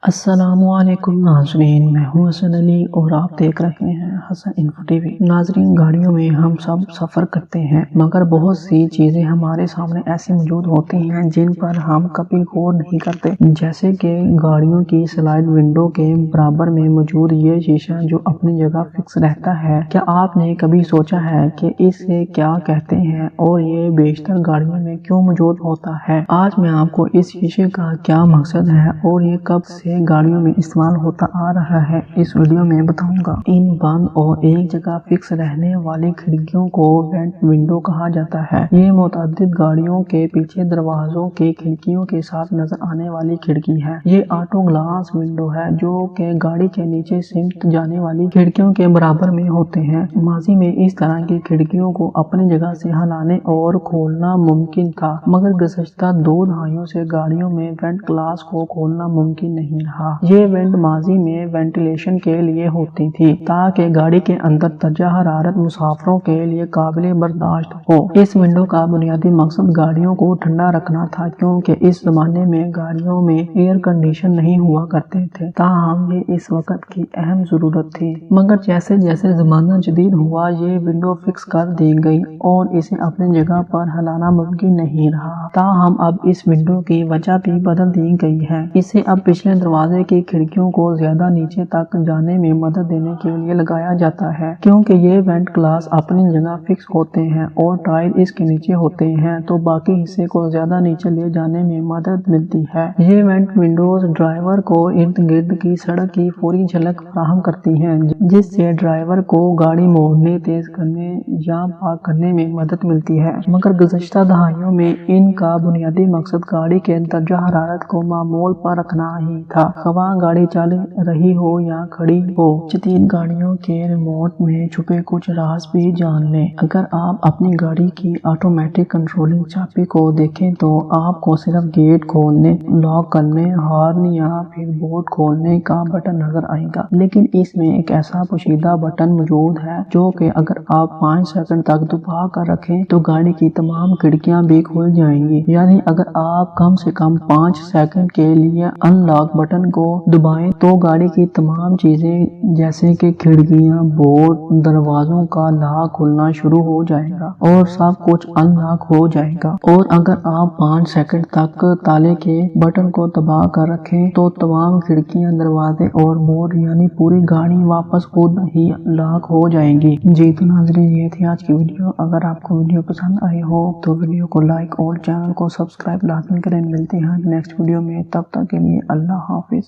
السلام ناظرین، میں ہوں حسن علی اور آپ دیکھ رہے ہیں حسن انفو ٹی وی۔ ناظرین، گاڑیوں میں ہم سب سفر کرتے ہیں مگر بہت سی چیزیں ہمارے سامنے ایسی موجود ہوتی ہیں جن پر ہم کبھی غور نہیں کرتے، جیسے کہ گاڑیوں کی سلائڈ ونڈو کے برابر میں موجود یہ شیشہ جو اپنی جگہ فکس رہتا ہے۔ کیا آپ نے کبھی سوچا ہے کہ اسے کیا کہتے ہیں اور یہ بیشتر گاڑیوں میں کیوں موجود ہوتا ہے؟ آج میں آپ کو اس شیشے کا کیا مقصد ہے اور یہ کب سے گاڑیوں میں استعمال ہوتا آ رہا ہے اس ویڈیو میں بتاؤں گا۔ ان بند اور ایک جگہ فکس رہنے والی کھڑکیوں کو وینٹ ونڈو کہا جاتا ہے۔ یہ متعدد گاڑیوں کے پیچھے دروازوں کی کھڑکیوں کے ساتھ نظر آنے والی کھڑکی ہے۔ یہ آٹو گلاس ونڈو ہے جو کہ گاڑی کے نیچے سمت جانے والی کھڑکیوں کے برابر میں ہوتے ہیں۔ ماضی میں اس طرح کی کھڑکیوں کو اپنی جگہ سے ہلانے اور کھولنا ممکن تھا، مگر گزشتہ 2 دہائیوں سے گاڑیوں میں وینٹ گلاس کو کھولنا ممکن نہیں رہا۔ یہ وینٹ ماضی میں وینٹیلیشن کے لیے ہوتی تھی تاکہ گاڑی کے اندر درجہ حرارت مسافروں کے لیے قابل برداشت ہو۔ اس ونڈو کا بنیادی مقصد گاڑیوں کو ٹھنڈا رکھنا تھا، کیونکہ اس زمانے میں گاڑیوں میں ایئر کنڈیشن نہیں ہوا کرتے تھے، تاہم یہ اس وقت کی اہم ضرورت تھی۔ مگر جیسے جیسے زمانہ جدید ہوا، یہ ونڈو فکس کر دی گئی اور اسے اپنی جگہ پر ہلانا ممکن نہیں رہا۔ تاہم اب اس ونڈو کی وجہ بھی بدل دی گئی ہے۔ اسے اب پچھلے دروازے کی کھڑکیوں کو زیادہ نیچے تک جانے میں مدد دینے کے لیے لگایا جاتا ہے، کیونکہ یہ وینٹ گلاس اپنی جگہ فکس ہوتے ہیں اور ٹائر اس کے نیچے ہوتے ہیں تو باقی حصے کو زیادہ نیچے لے جانے میں مدد ملتی ہے۔ یہ وینٹ ونڈوز ڈرائیور کو ارد گرد کی سڑک کی فوری جھلک فراہم کرتی ہیں، جس سے ڈرائیور کو گاڑی موڑنے، تیز کرنے یا پارک کرنے میں مدد ملتی ہے۔ مگر گزشتہ دہائیوں میں ان کا بنیادی مقصد گاڑی کے درجہ حرارت کو معمول پر رکھنا ہی تھا، خواہ گاڑی چل رہی ہو یا کھڑی ہو۔ جدید گاڑیوں کے ریموٹ میں چھپے کچھ راز بھی جان لیں۔ اگر آپ اپنی گاڑی کی آٹومیٹک کنٹرولنگ چابی کو دیکھیں تو آپ کو صرف گیٹ کھولنے، لاک کرنے، ہارن یا پھر بوٹ کھولنے کا بٹن نظر آئے گا، لیکن اس میں ایک ایسا پوشیدہ بٹن موجود ہے جو کہ اگر آپ 5 سیکنڈ تک دبا کر رکھیں تو گاڑی کی تمام کھڑکیاں بھی کھل جائیں گی۔ یعنی اگر آپ کم سے کم 5 سیکنڈ کے لیے ان لاک بٹن کو دبائیں تو گاڑی کی تمام چیزیں جیسے کہ کھڑکیاں، بوٹ، دروازوں کا لاک کھلنا شروع ہو جائے گا اور سب کچھ ان لاک ہو جائے گا۔ اور اگر آپ 5 سیکنڈ تک تالے کے بٹن کو دبا کر رکھیں تو تمام کھڑکیاں، دروازے اور بوٹ یعنی پوری گاڑی واپس خود ہی لاک ہو جائے گی۔ جی تو ناظرین، یہ تھی آج کی ویڈیو۔ اگر آپ کو ویڈیو پسند آئی ہو تو ویڈیو کو لائک اور چینل کو سبسکرائب لازمی کریں۔ ملتے ہیں نیکسٹ ویڈیو میں، تب تک کے لیے اللہ حافظ۔